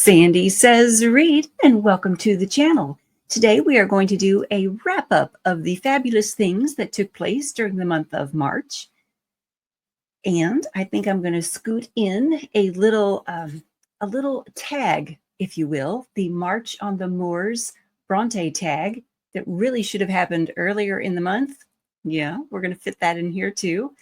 Sandy says read, and welcome to the channel. Today we are going to do a wrap-up of the fabulous things that took place during the month of March. And I think I'm going to scoot in a little tag, if you will, the March on the Moors Bronte tag that really should have happened earlier in the month. Yeah, we're going to fit that in here too.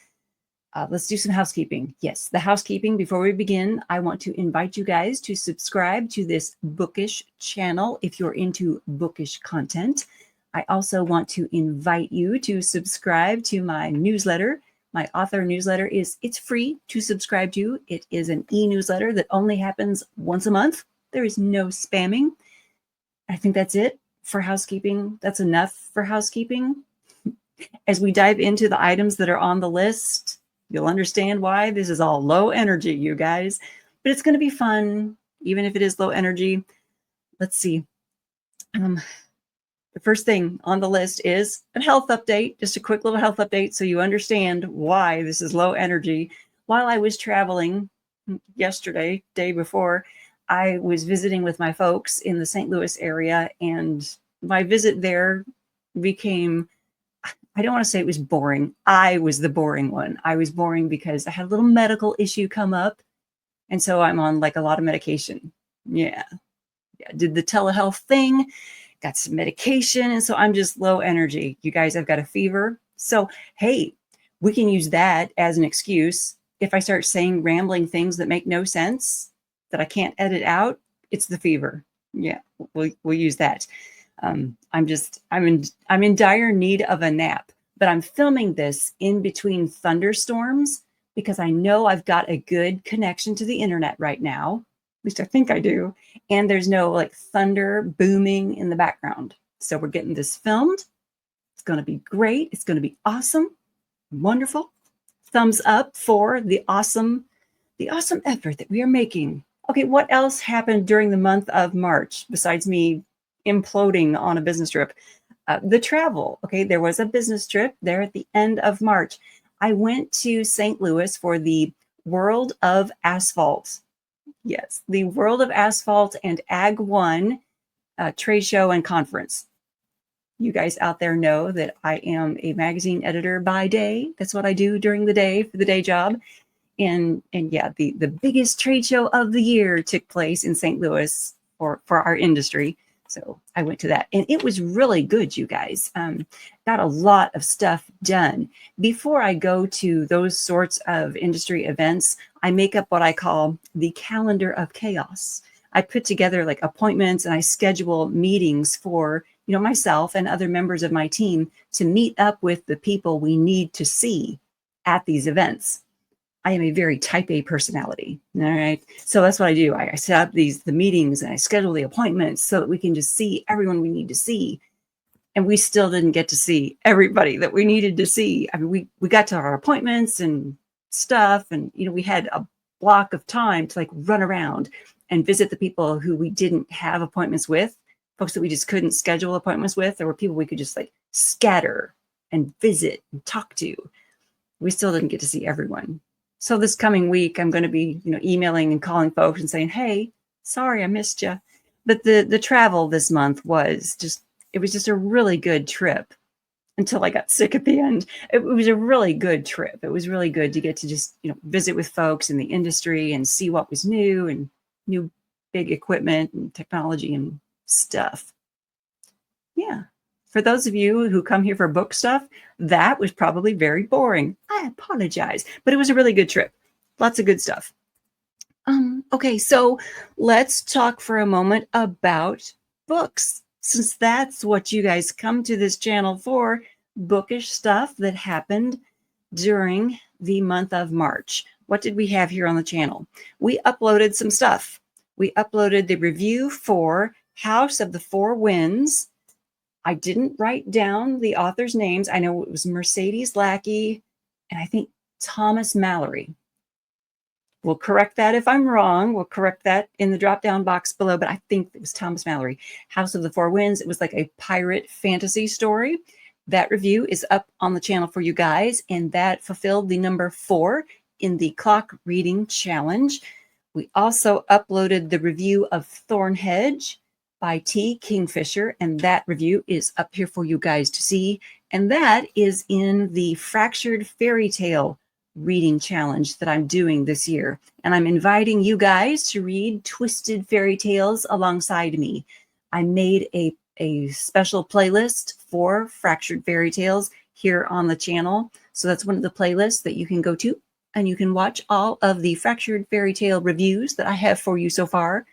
Let's do some housekeeping. Yes, the housekeeping. Before we begin, I want to invite you guys to subscribe to this Bookish channel if you're into bookish content. I also want to invite you to subscribe to my newsletter. My author newsletter it's free to subscribe to. It is an e-newsletter that only happens once a month. There is no spamming. I think that's it for housekeeping. That's enough for housekeeping. As we dive into the items that are on the list, you'll understand why this is all low energy, you guys. But it's going to be fun, even if it is low energy. Let's see. The first thing on the list is a health update, just a quick little health update so you understand why this is low energy. While I was traveling yesterday, day before, I was visiting with my folks in the St. Louis area, and my visit there became, I don't want to say it was boring. I was the boring one. I was boring because I had a little medical issue come up. And so I'm on like a lot of medication. Yeah. Did the telehealth thing, got some medication. And so I'm just low energy. You guys, I've got a fever. So, hey, we can use that as an excuse. If I start saying rambling things that make no sense, that I can't edit out, it's the fever. Yeah, we'll use that. I'm in dire need of a nap, but I'm filming this in between thunderstorms because I know I've got a good connection to the internet right now. At least I think I do. And there's no like thunder booming in the background. So we're getting this filmed. It's going to be great. It's going to be awesome. Wonderful. Thumbs up for the awesome effort that we are making. Okay, what else happened during the month of March besides me imploding on a business trip? The travel. Okay, there was a business trip there at the end of March. I went to St. Louis for the World of Asphalt. Yes, the World of Asphalt and Ag 1 trade show and conference. You guys out there know that I am a magazine editor by day. That's what I do during the day for the day job. And yeah, the biggest trade show of the year took place in St. Louis for our industry. So I went to that, and it was really good, you guys. Got a lot of stuff done. Before I go to those sorts of industry events, I make up what I call the calendar of chaos. I put together like appointments, and I schedule meetings for, myself and other members of my team to meet up with the people we need to see at these events. I am a very type A personality. All right. So that's what I do. I set up the meetings, and I schedule the appointments so that we can just see everyone we need to see. And we still didn't get to see everybody that we needed to see. I mean, we got to our appointments and stuff. And, we had a block of time to like run around and visit the people who we didn't have appointments with, folks that we just couldn't schedule appointments with. There were people we could just like scatter and visit and talk to. We still didn't get to see everyone. So this coming week, I'm going to be, emailing and calling folks and saying, hey, sorry, I missed you. But the travel this month was just a really good trip until I got sick at the end. It was a really good trip. It was really good to get to just, visit with folks in the industry and see what was new and new big equipment and technology and stuff. Yeah. For those of you who come here for book stuff, that was probably very boring. I apologize, but it was a really good trip. Lots of good stuff. Okay, so let's talk for a moment about books, since that's what you guys come to this channel for, bookish stuff that happened during the month of March. What did we have here on the channel? We uploaded some stuff. We uploaded the review for House of the Four Winds. I didn't write down the author's names. I know it was Mercedes Lackey and I think Thomas Mallory. We'll correct that if I'm wrong. We'll correct that in the drop-down box below, but I think it was Thomas Mallory. House of the Four Winds. It was like a pirate fantasy story. That review is up on the channel for you guys, and that fulfilled the number 4 in the clock reading challenge. We also uploaded the review of Thornhedge by T. Kingfisher, and that review is up here for you guys to see. And that is in the Fractured Fairy Tale reading challenge that I'm doing this year. And I'm inviting you guys to read Twisted Fairy Tales alongside me. I made a special playlist for Fractured Fairy Tales here on the channel. So that's one of the playlists that you can go to, and you can watch all of the Fractured Fairy Tale reviews that I have for you so far.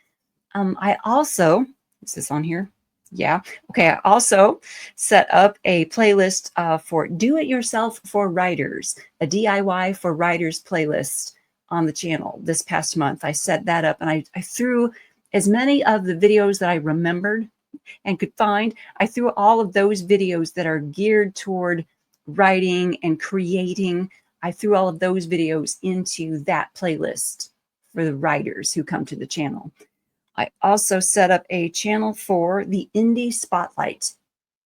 I also, is this on here? Yeah. Okay. I also set up a playlist for Do-It-Yourself for Writers, a DIY for Writers playlist on the channel this past month. I set that up, and I threw as many of the videos that I remembered and could find. I threw all of those videos that are geared toward writing and creating. I threw all of those videos into that playlist for the writers who come to the channel. I also set up a channel for the Indie Spotlight.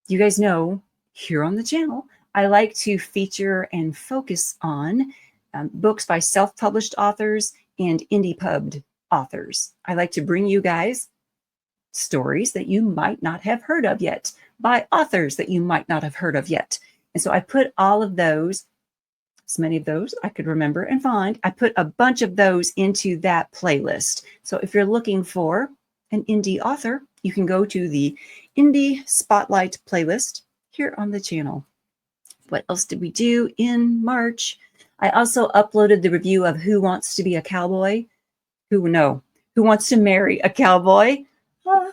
You guys know here on the channel, I like to feature and focus on books by self-published authors and indie pubbed authors. I like to bring you guys stories that you might not have heard of yet by authors that you might not have heard of yet. And so I put all of those, as many of those I could remember and find, I put a bunch of those into that playlist. So if you're looking for an indie author, you can go to the Indie Spotlight playlist here on the channel. What else did we do in March? I also uploaded the review of Who Wants to Be a Cowboy? Who Wants to Marry a Cowboy?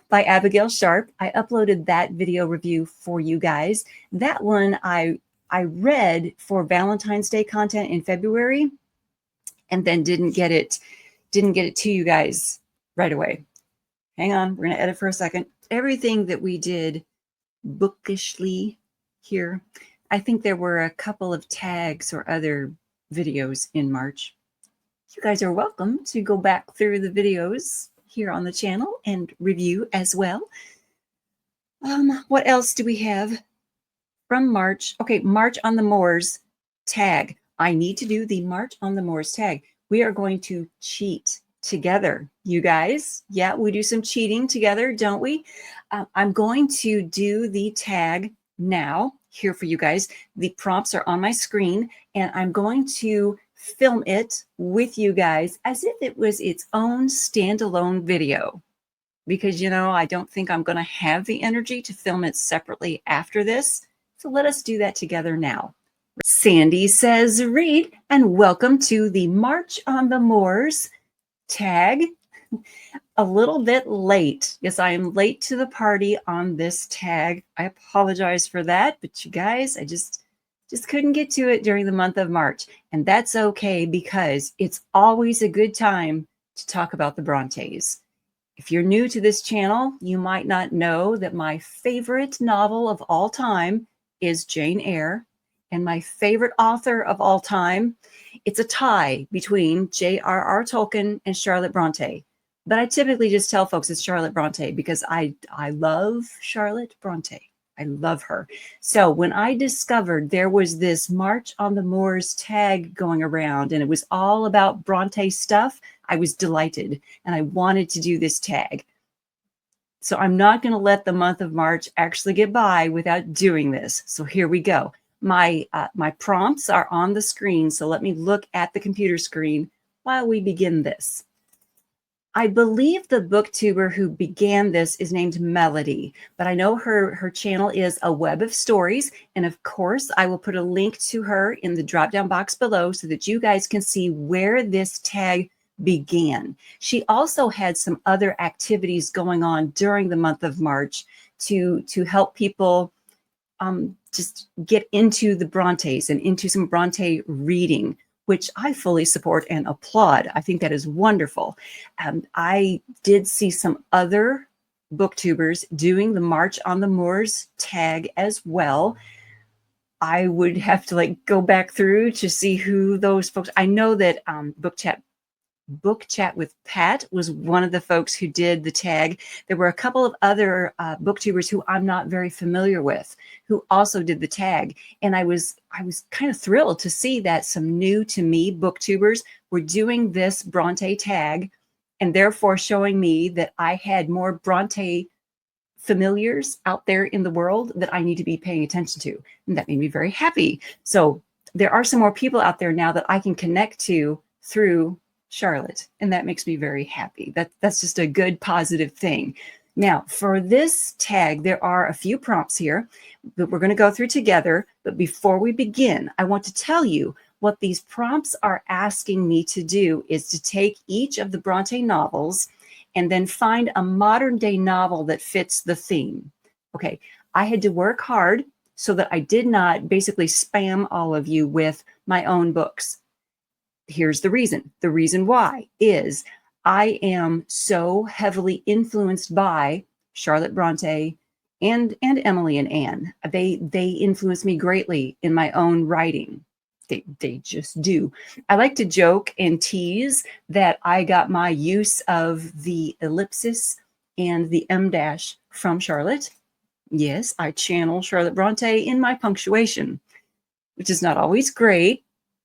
By Abigail Sharp. I uploaded that video review for you guys. That one I read for Valentine's Day content in February, and then didn't get it to you guys right away. Hang on, we're gonna edit for a second. Everything that we did bookishly here, I think there were a couple of tags or other videos in March. You guys are welcome to go back through the videos here on the channel and review as well. What else do we have from March? Okay, March on the Moors tag. I need to do the March on the Moors tag. We are going to cheat together, you guys. Yeah, we do some cheating together, don't we? I'm going to do the tag now here for you guys. The prompts are on my screen, and I'm going to film it with you guys as if it was its own standalone video, because I don't think I'm going to have the energy to film it separately after this. So let us do that together now. Sandy says read, and welcome to the March on the Moors tag. A little bit late. Yes, I am late to the party on this tag. I apologize for that, but you guys, I just couldn't get to it during the month of March. And that's okay, because it's always a good time to talk about the Brontes. If you're new to this channel, you might not know that my favorite novel of all time is Jane Eyre. And my favorite author of all time, it's a tie between J.R.R. Tolkien and Charlotte Bronte. But I typically just tell folks it's Charlotte Bronte because I love Charlotte Bronte. I love her. So when I discovered there was this March on the Moors tag going around and it was all about Bronte stuff, I was delighted and I wanted to do this tag. So I'm not going to let the month of March actually get by without doing this. So here we go. My prompts are on the screen, so let me look at the computer screen while we begin this. I believe the booktuber who began this is named Melody, but I know her channel is A Web of Stories. And of course, I will put a link to her in the drop-down box below so that you guys can see where this tag began. She also had some other activities going on during the month of March to help people just get into the Brontes and into some Bronte reading, which I fully support and applaud. I think that is wonderful. I did see some other booktubers doing the March on the Moors tag as well. I would have to go back through to see who those folks. I know that Book Chat with Pat was one of the folks who did the tag. There were a couple of other booktubers who I'm not very familiar with who also did the tag. And I was kind of thrilled to see that some new to me booktubers were doing this Bronte tag and therefore showing me that I had more Bronte familiars out there in the world that I need to be paying attention to. And that made me very happy. So there are some more people out there now that I can connect to through Charlotte. And that makes me very happy. That's just a good, positive thing. Now, for this tag, there are a few prompts here that we're going to go through together. But before we begin, I want to tell you what these prompts are asking me to do is to take each of the Bronte novels and then find a modern day novel that fits the theme. Okay, I had to work hard so that I did not basically spam all of you with my own books. Here's the reason. The reason why is I am so heavily influenced by Charlotte Bronte and Emily and Anne. They influence me greatly in my own writing. They just do. I like to joke and tease that I got my use of the ellipsis and the em dash from Charlotte. Yes, I channel Charlotte Bronte in my punctuation, which is not always great,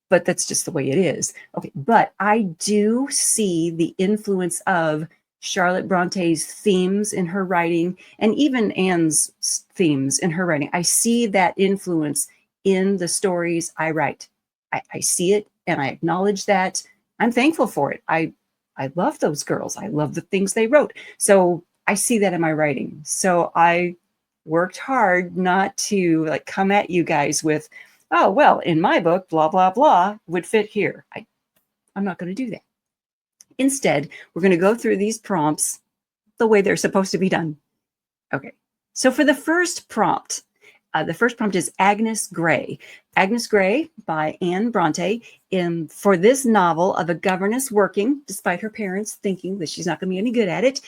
but that's just the way it is. Okay, but I do see the influence of Charlotte Bronte's themes in her writing and even Anne's themes in her writing. I see that influence in the stories I write. I see it and I acknowledge that. I'm thankful for it. I love those girls. I love the things they wrote. So I see that in my writing. So I worked hard not to like come at you guys with, oh, well, in my book, blah, blah, blah would fit here. I'm not going to do that. Instead, we're going to go through these prompts the way they're supposed to be done. Okay. So for the first prompt is Agnes Grey. Agnes Grey by Anne Bronte. For this novel of a governess working, despite her parents thinking that she's not going to be any good at it,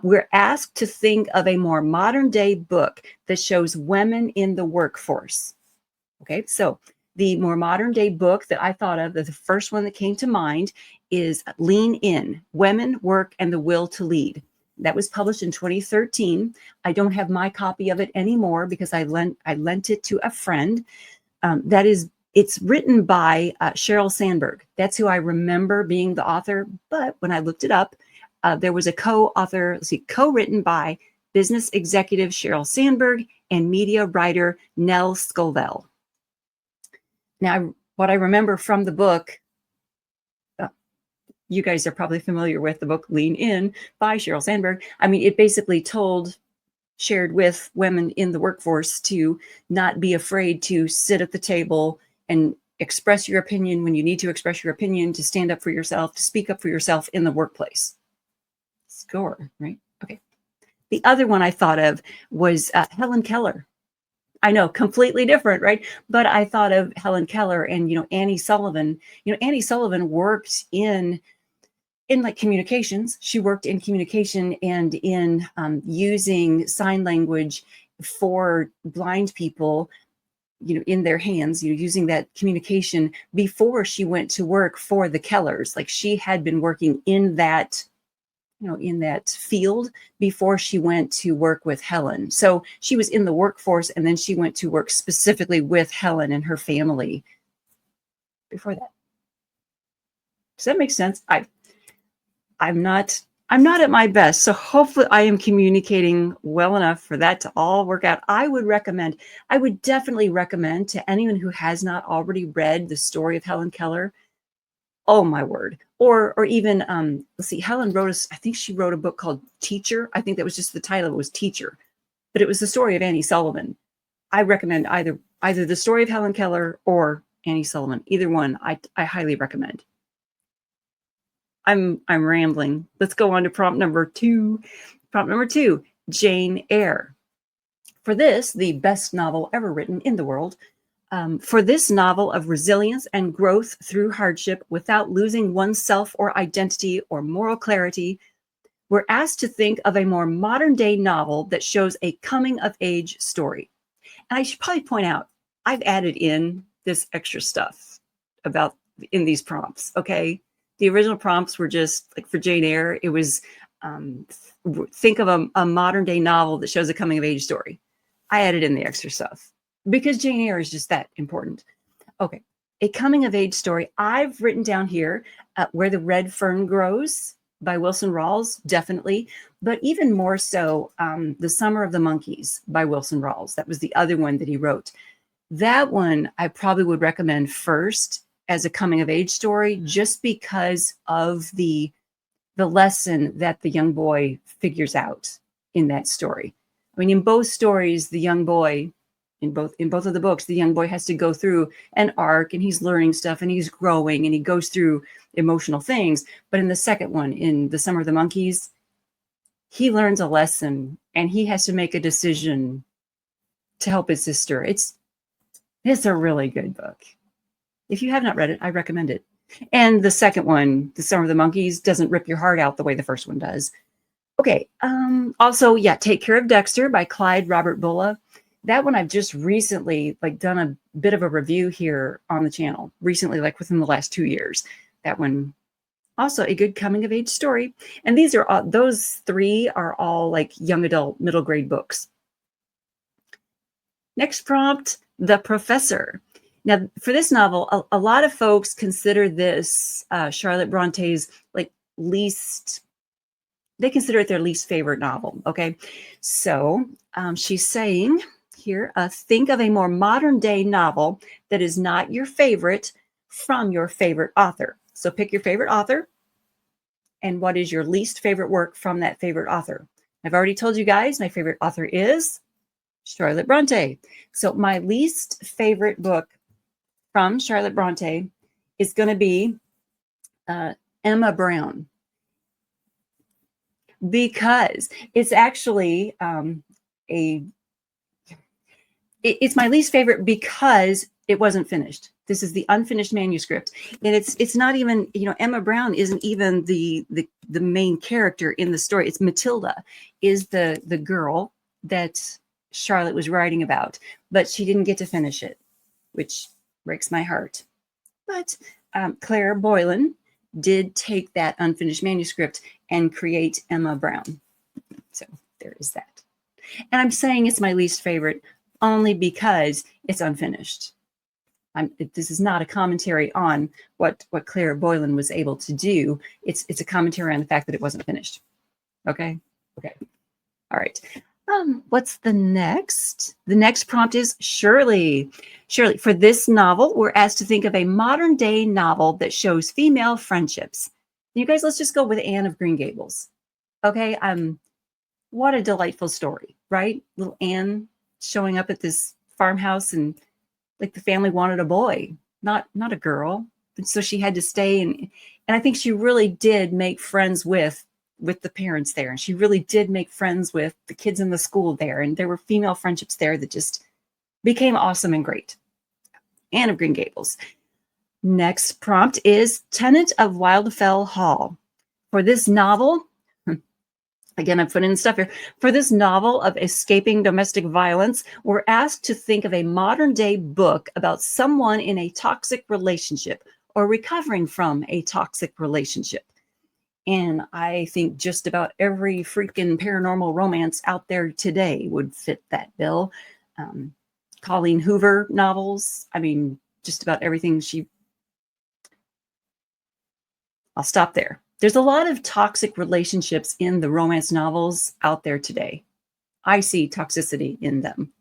we're asked to think of a more modern day book that shows women in the workforce. Okay, so the more modern day book that I thought of, the first one that came to mind is Lean In, Women, Work, and the Will to Lead. That was published in 2013. I don't have my copy of it anymore because I lent it to a friend. It's written by Sheryl Sandberg. That's who I remember being the author. But when I looked it up, there was a co-written by business executive Sheryl Sandberg and media writer Nell Scovell. Now, what I remember from the book, you guys are probably familiar with the book Lean In by Sheryl Sandberg. I mean, it basically shared with women in the workforce to not be afraid to sit at the table and express your opinion when you need to express your opinion, to stand up for yourself, to speak up for yourself in the workplace. Score, right? Okay. The other one I thought of was Helen Keller. I know, completely different, right? But I thought of Helen Keller and, Annie Sullivan. Annie Sullivan worked in like communications. She worked in communication and in using sign language for blind people, in their hands, using that communication before she went to work for the Kellers. Like she had been working in that, in that field before she went to work with Helen. So she was in the workforce and then she went to work specifically with Helen and her family before that. Does that make sense? I'm not at my best. So hopefully I am communicating well enough for that to all work out. I would definitely recommend to anyone who has not already read the story of Helen Keller. Oh my word. Or even, let's see, Helen I think she wrote a book called Teacher. I think that was just the title, was Teacher, but it was the story of Annie Sullivan. I recommend either the story of Helen Keller or Annie Sullivan. Either one, I highly recommend. I'm rambling. Let's go on to prompt number 2. Prompt number 2, Jane Eyre. For this, the best novel ever written in the world, for this novel of resilience and growth through hardship without losing oneself or identity or moral clarity, we're asked to think of a more modern day novel that shows a coming of age story. And I should probably point out, I've added in this extra stuff in these prompts, okay? The original prompts were just like for Jane Eyre, it was think of a modern day novel that shows a coming of age story. I added in the extra stuff because Jane Eyre is just that important. Okay, a coming of age story. I've written down here Where the Red Fern Grows by Wilson Rawls, definitely. But even more so, The Summer of the Monkeys by Wilson Rawls. That was the other one that he wrote. That one I probably would recommend first as a coming of age story, just because of the lesson that the young boy figures out in that story. I mean, in both stories, the young boy, in both of the books, the young boy has to go through an arc, and he's learning stuff, and he's growing, and he goes through emotional things. But in the second one, in The Summer of the Monkeys, he learns a lesson, and he has to make a decision to help his sister. It's a really good book. If you have not read it, I recommend it. And the second one, The Summer of the Monkeys, doesn't rip your heart out the way the first one does. Okay. Also, yeah, Take Care of Dexter by Clyde Robert Bulla. That one I've just recently done a bit of a review here on the channel. Recently, within the last 2 years. That one, also a good coming of age story. And these are all, those three are all young adult, middle grade books. Next prompt, The Professor. Now, for this novel, a lot of folks consider this Charlotte Bronte's least. They consider it their least favorite novel. Okay, so she's saying here, think of a more modern day novel that is not your favorite from your favorite author. So pick your favorite author, and what is your least favorite work from that favorite author. I've already told you guys my favorite author is Charlotte Bronte. So my least favorite book from Charlotte Bronte is going to be Emma Brown, because it's actually it's my least favorite because it wasn't finished. This is the unfinished manuscript, and it's not even, Emma Brown isn't even the main character in the story. It's Matilda is the girl that Charlotte was writing about, but she didn't get to finish it, which breaks my heart. But Claire Boylan did take that unfinished manuscript and create Emma Brown. So there is that. And I'm saying it's my least favorite only because it's unfinished. This is not a commentary on what Claire Boylan was able to do. It's a commentary on the fact that it wasn't finished. Okay? Okay. All right. What's the next? The next prompt is Shirley. Shirley, for this novel, we're asked to think of a modern day novel that shows female friendships. You guys, let's just go with Anne of Green Gables. Okay. What a delightful story, right? Little Anne showing up at this farmhouse, and the family wanted a boy, not a girl. And so she had to stay. And I think she really did make friends with the parents there. And she really did make friends with the kids in the school there. And there were female friendships there that just became awesome and great. Anne of Green Gables. Next prompt is Tenant of Wildfell Hall. For this novel, again, I'm putting in stuff here. For this novel of escaping domestic violence, we're asked to think of a modern day book about someone in a toxic relationship or recovering from a toxic relationship. And I think just about every freaking paranormal romance out there today would fit that bill. Colleen Hoover novels. I mean, just about everything I'll stop there. There's a lot of toxic relationships in the romance novels out there today. I see toxicity in them.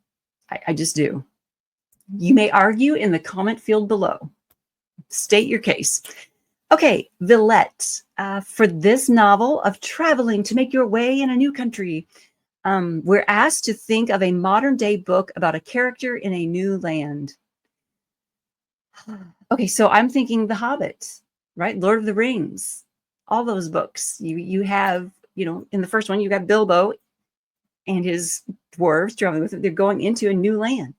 I just do. You may argue in the comment field below. State your case. Okay, Villette. For this novel of traveling to make your way in a new country, we're asked to think of a modern day book about a character in a new land. Okay, so I'm thinking The Hobbit, right? Lord of the Rings, all those books. You have, in the first one, you got Bilbo and his dwarves traveling with him. They're going into a new land.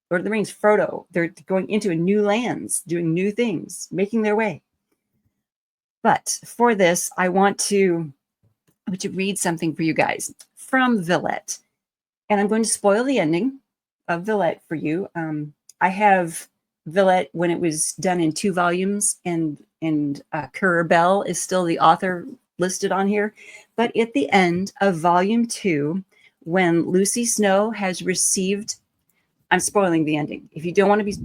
Lord of the Rings, Frodo, they're going into a new lands, doing new things, making their way. But for this, I want to read something for you guys from Villette. And I'm going to spoil the ending of Villette for you. I have Villette when it was done in 2 volumes, and Currer Bell is still the author listed on here. But at the end of volume 2, when Lucy Snow has received, I'm spoiling the ending. If you don't want to be,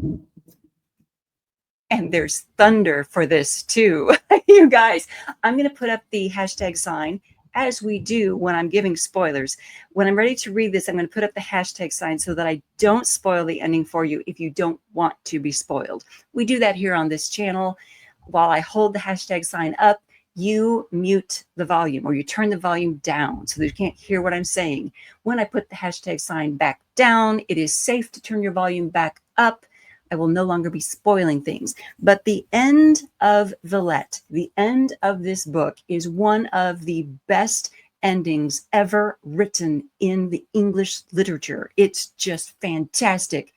And there's thunder for this too. You guys, I'm going to put up the hashtag sign as we do when I'm giving spoilers. When I'm ready to read this, I'm going to put up the hashtag sign so that I don't spoil the ending for you if you don't want to be spoiled. We do that here on this channel. While I hold the hashtag sign up, you mute the volume or you turn the volume down so that you can't hear what I'm saying. When I put the hashtag sign back down, it is safe to turn your volume back up. I will no longer be spoiling things. But the end of Villette, the end of this book, is one of the best endings ever written in the English literature. It's just fantastic.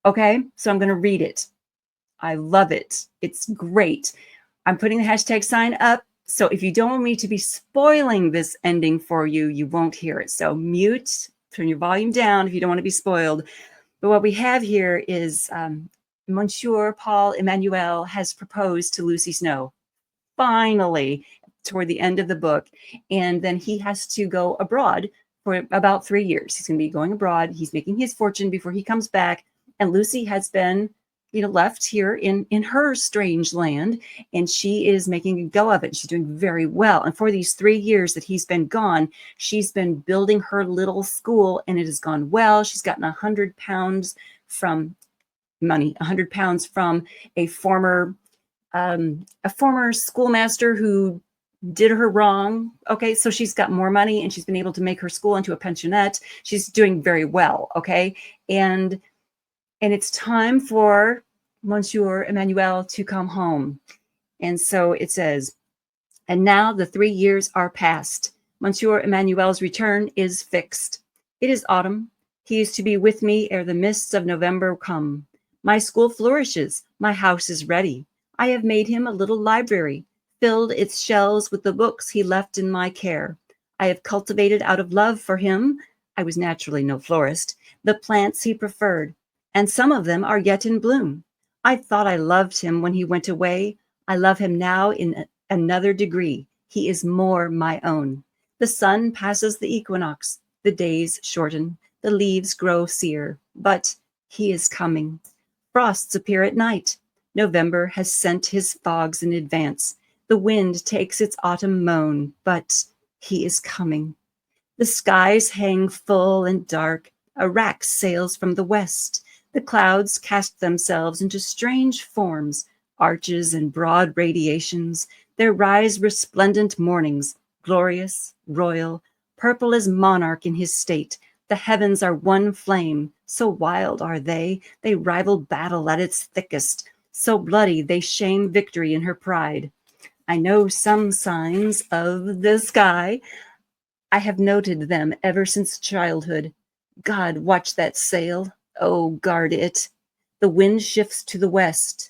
Okay, so I'm going to read it. I love it. It's great. I'm putting the hashtag sign up. So if you don't want me to be spoiling this ending for you, you won't hear it. So mute, turn your volume down if you don't want to be spoiled. But what we have here is Monsieur Paul Emmanuel has proposed to Lucy Snow, finally, toward the end of the book. And then he has to go abroad for about 3 years. He's going to be going abroad. He's making his fortune before he comes back. And Lucy has been, left here in her strange land, and she is making a go of it. She's doing very well. And for these 3 years that he's been gone, she's been building her little school, and it has gone well. She's gotten £100 from money, £100 from a former schoolmaster who did her wrong. Okay, so she's got more money, and she's been able to make her school into a pensionette. She's doing very well. Okay, and it's time for Monsieur Emmanuel to come home. And so it says, and now the 3 years are past. Monsieur Emmanuel's return is fixed. It is autumn. He is to be with me ere the mists of November come. My school flourishes. My house is ready. I have made him a little library, filled its shelves with the books he left in my care. I have cultivated out of love for him, I was naturally no florist, the plants he preferred, and some of them are yet in bloom. I thought I loved him when he went away. I love him now in another degree. He is more my own. The sun passes the equinox. The days shorten. The leaves grow sere. But he is coming. Frosts appear at night. November has sent his fogs in advance. The wind takes its autumn moan. But he is coming. The skies hang full and dark. A rack sails from the west. The clouds cast themselves into strange forms, arches and broad radiations. There rise resplendent mornings, glorious, royal, purple as monarch in his state. The heavens are one flame, so wild are they rival battle at its thickest. So bloody they shame victory in her pride. I know some signs of the sky. I have noted them ever since childhood. God, watch that sail. Oh, guard it. The wind shifts to the west.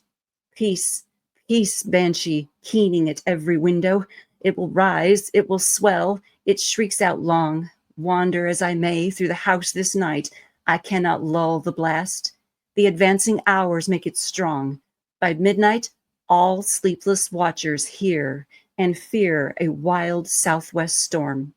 Peace, peace, banshee, keening at every window. It will rise, it will swell, it shrieks out long. Wander as I may through the house this night, I cannot lull the blast. The advancing hours make it strong. By midnight, all sleepless watchers hear and fear a wild southwest storm.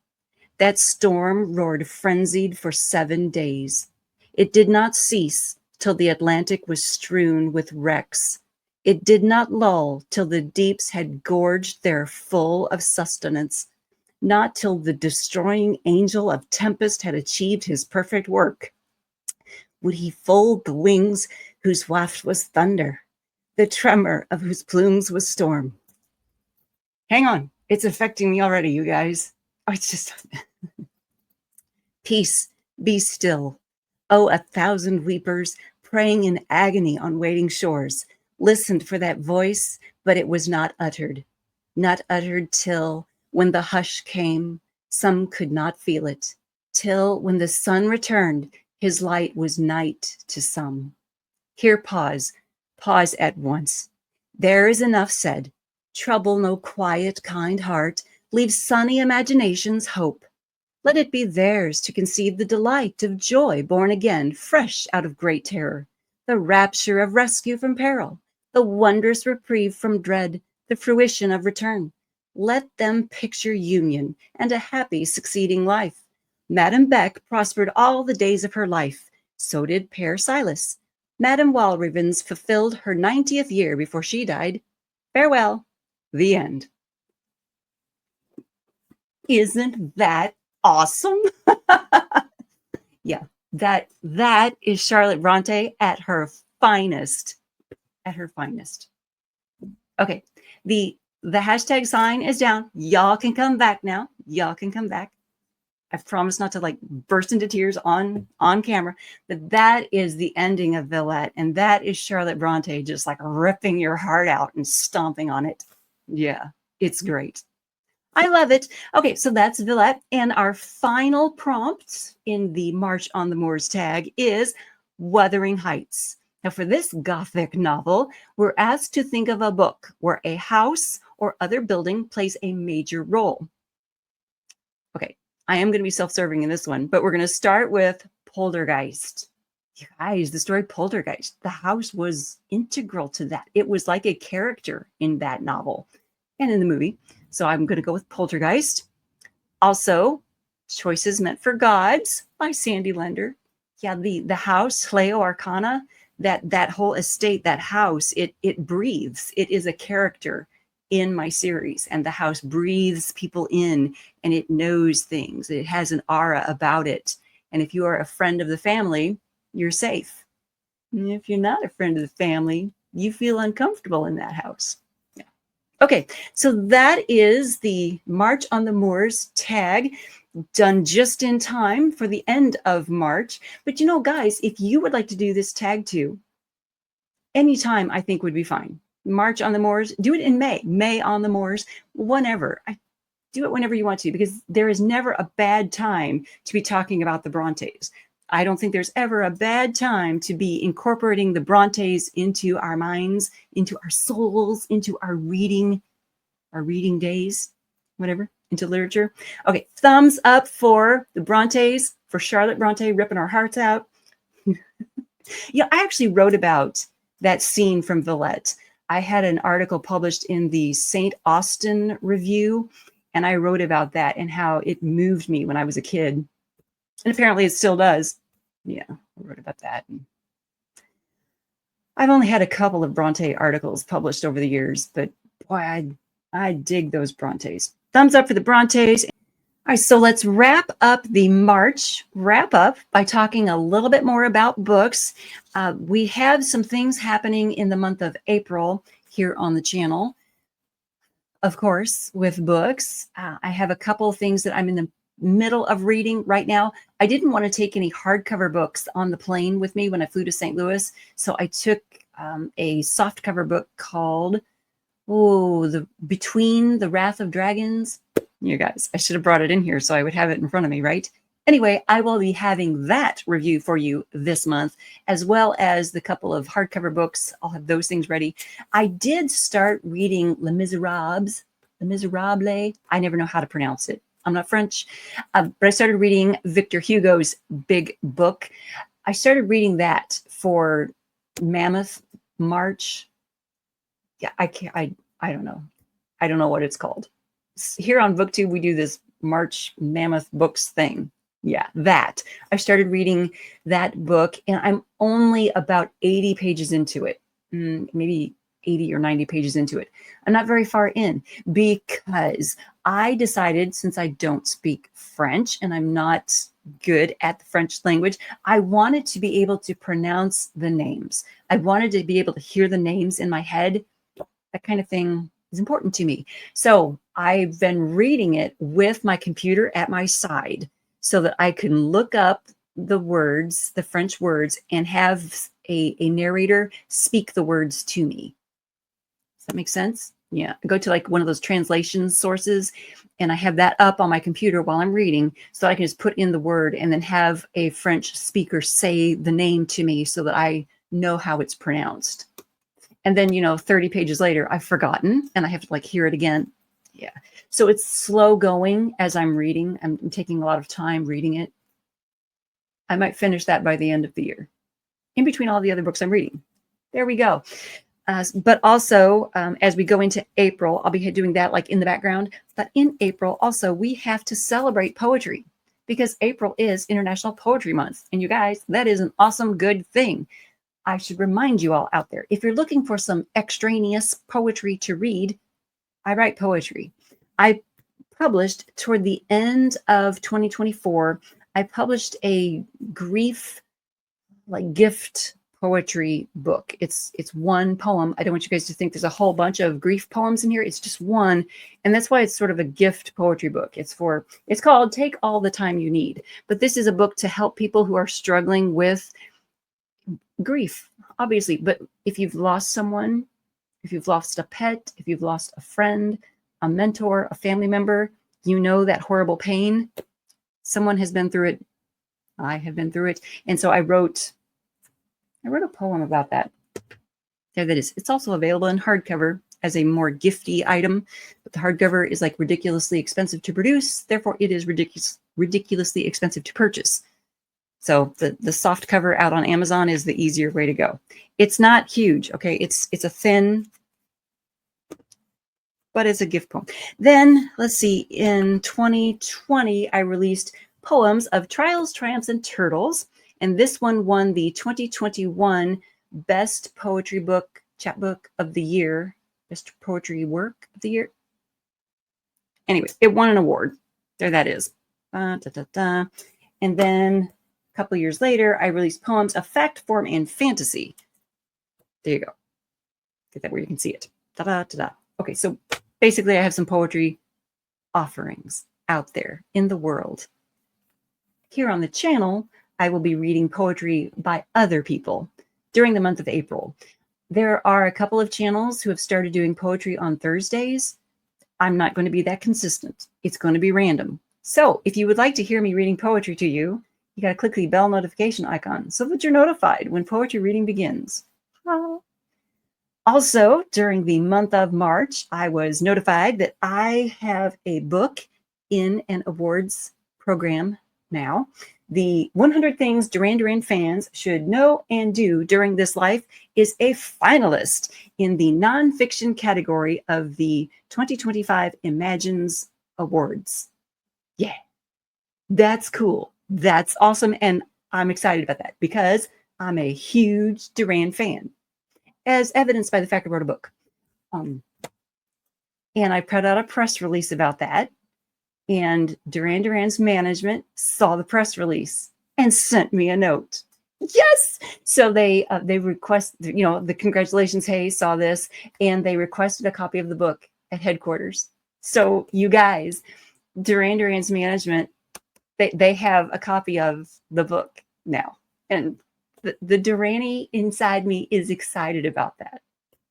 That storm roared frenzied for 7 days. It did not cease till the Atlantic was strewn with wrecks. It did not lull till the deeps had gorged their full of sustenance, not till the destroying angel of tempest had achieved his perfect work. Would he fold the wings whose waft was thunder, the tremor of whose plumes was storm? Hang on, it's affecting me already, you guys. Oh, it's just... Peace, be still. Oh, 1,000 weepers, praying in agony on waiting shores, listened for that voice, but it was not uttered till, when the hush came, some could not feel it, till, when the sun returned, his light was night to some. Here pause at once. There is enough said. Trouble no quiet, kind heart, leave sunny imaginations hope. Let it be theirs to conceive the delight of joy born again, fresh out of great terror, the rapture of rescue from peril, the wondrous reprieve from dread, the fruition of return. Let them picture union and a happy succeeding life. Madame Beck prospered all the days of her life. So did Père Silas. Madame Walravens fulfilled her 90th year before she died. Farewell. The end. Isn't that awesome? Yeah, that is Charlotte Bronte at her finest. At her finest. Okay, the hashtag sign is down. Y'all can come back now. Y'all can come back. I've promised not to like burst into tears on camera, but that is the ending of Villette, and that is Charlotte Bronte just like ripping your heart out and stomping on it. Yeah, it's great. I love it. Okay, so that's Villette, and our final prompt in the March on the Moors tag is Wuthering Heights. Now, for this Gothic novel, we're asked to think of a book where a house or other building plays a major role. Okay, I am going to be self-serving in this one, but we're going to start with Poltergeist. You guys, the story Poltergeist, the house was integral to that. It was like a character in that novel and in the movie. So I'm going to go with Poltergeist. Also, Choices Meant for Gods by Sandy Lender. Yeah, the house, Hleo Arcana, that whole estate, that house, it breathes. It is a character in my series, and the house breathes people in, and it knows things. It has an aura about it. And if you are a friend of the family, you're safe. And if you're not a friend of the family, you feel uncomfortable in that house. Yeah. Okay, so that is the March on the Moors tag, done just in time for the end of March. But you know, guys, if you would like to do this tag too, anytime I think would be fine. March on the Moors, do it in May on the Moors, whenever. Do it whenever you want to, because there is never a bad time to be talking about the Brontes. I don't think there's ever a bad time to be incorporating the Brontes into our minds, into our souls, into our reading days, whatever, into literature. Okay, thumbs up for the Brontes, for Charlotte Bronte ripping our hearts out. Yeah, I actually wrote about that scene from Villette. I had an article published in the St. Austin Review, and I wrote about that and how it moved me when I was a kid. And apparently it still does. Yeah, I wrote about that. I've only had a couple of Bronte articles published over the years, but boy, I dig those Brontes. Thumbs up for the Brontes. All right, so let's wrap up the March wrap up by talking a little bit more about books. We have some things happening in the month of April here on the channel. Of course, with books, I have a couple of things that I'm in the middle of reading right now. I didn't want to take any hardcover books on the plane with me when I flew to St. Louis, so I took a softcover book called Between the Wrath of Dragons. You guys, I should have brought it in here so I would have it in front of me, right? Anyway, I will be having that review for you this month, as well as the couple of hardcover books. I'll have those things ready. I did start reading Les Miserables. I never know how to pronounce it. I'm not French, but I started reading Victor Hugo's big book. I started reading that for Mammoth March. Yeah, I don't know. I don't know what it's called. Here on Booktube, we do this March Mammoth Books thing. Yeah, that. I started reading that book, and I'm only about 80 pages into it, maybe 80 or 90 pages into it. I'm not very far in, because I decided, since I don't speak French and I'm not good at the French language, I wanted to be able to pronounce the names. I wanted to be able to hear the names in my head. That kind of thing is important to me. So I've been reading it with my computer at my side so that I can look up the words, the French words, and have a narrator speak the words to me. Does that make sense? Yeah. I go to like one of those translation sources, and I have that up on my computer while I'm reading, so I can just put in the word and then have a French speaker say the name to me so that I know how it's pronounced. And then, 30 pages later, I've forgotten and I have to like hear it again. Yeah. So it's slow going as I'm reading. I'm taking a lot of time reading it. I might finish that by the end of the year, in between all the other books I'm reading. There we go. But also, as we go into April, I'll be doing that like in the background. But in April, also, we have to celebrate poetry, because April is International Poetry Month. And you guys, that is an awesome, good thing. I should remind you all out there, if you're looking for some extraneous poetry to read, I write poetry. I published toward the end of 2024, I published a grief, like gift poetry book. It's one poem. I don't want you guys to think there's a whole bunch of grief poems in here. It's just one. And that's why it's sort of a gift poetry book. It's called Take All the Time You Need. But this is a book to help people who are struggling with grief, obviously. But if you've lost someone, if you've lost a pet, if you've lost a friend, a mentor, a family member, you know that horrible pain. Someone has been through it. I have been through it. And so I wrote a poem about that. There that is. It's also available in hardcover as a more gifty item, but the hardcover is like ridiculously expensive to produce. Therefore, it is ridiculously expensive to purchase. So the soft cover out on Amazon is the easier way to go. It's not huge, okay? It's a thin, but it's a gift poem. Then, let's see, in 2020, I released Poems of Trials, Triumphs, and Turtles. And this one won the 2021 Best Poetry Book, Chapbook of the Year, Best Poetry Work of the Year. Anyway, it won an award. There that is. And then a couple years later, I released Poems of Fact, Form, and Fantasy. There you go. Get that where you can see it. Ta-da. Okay, so basically I have some poetry offerings out there in the world. Here on the channel, I will be reading poetry by other people during the month of April. There are a couple of channels who have started doing poetry on Thursdays. I'm not going to be that consistent. It's going to be random. So if you would like to hear me reading poetry to you, you got to click the bell notification icon so that you're notified when poetry reading begins. Also, during the month of March, I was notified that I have a book in an awards program now. The 100 Things Duran Duran Fans Should Know and Do During This Life is a finalist in the nonfiction category of the 2025 Imagines Awards. Yeah, that's cool. That's awesome. And I'm excited about that because I'm a huge Duran fan, as evidenced by the fact I wrote a book. And I put out a press release about that. And Duran Duran's management saw the press release and sent me a note. Yes. So they request, the congratulations, hey, saw this, and they requested a copy of the book at headquarters. So you guys, Duran Duran's management, they have a copy of the book now, and the Duranie inside me is excited about that.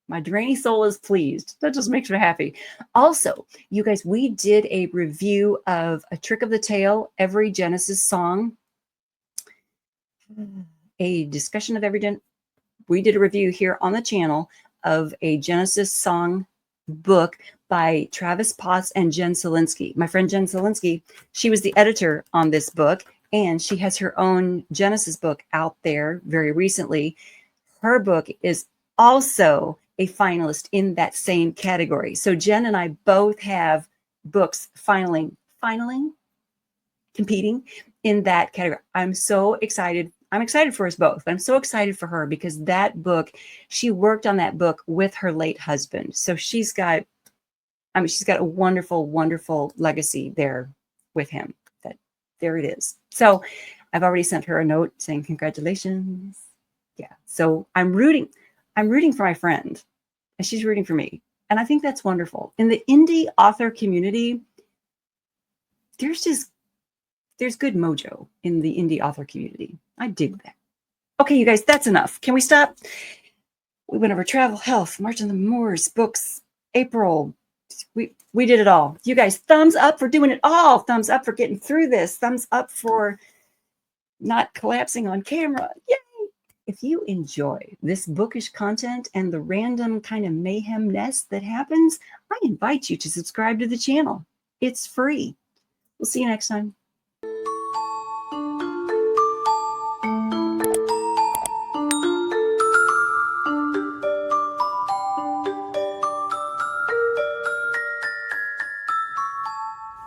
My Duranie soul is pleased. That just makes me happy. Also, you guys, we did a review of A Trick of the Tail, every Genesis song. A discussion of we did a review here on the channel of a Genesis song book by Travis Potts and Jen Selinsky. My friend Jen Selinsky, she was the editor on this book, and she has her own Genesis book out there very recently. Her book is also a finalist in that same category. So Jen and I both have books competing in that category. I'm so excited. I'm excited for us both. I'm so excited for her because that book, she worked on that book with her late husband. So she's got a wonderful, wonderful legacy there with him. There it is. So I've already sent her a note saying congratulations. Yeah. So I'm rooting for my friend, and she's rooting for me. And I think that's wonderful. In the indie author community, there's good mojo in the indie author community. I dig that. Okay, you guys, that's enough. Can we stop? We went over travel, health, March on the Moors, books, April. We did it all. You guys, thumbs up for doing it all. Thumbs up for getting through this. Thumbs up for not collapsing on camera. Yay! If you enjoy this bookish content and the random kind of mayhem-ness that happens, I invite you to subscribe to the channel. It's free. We'll see you next time.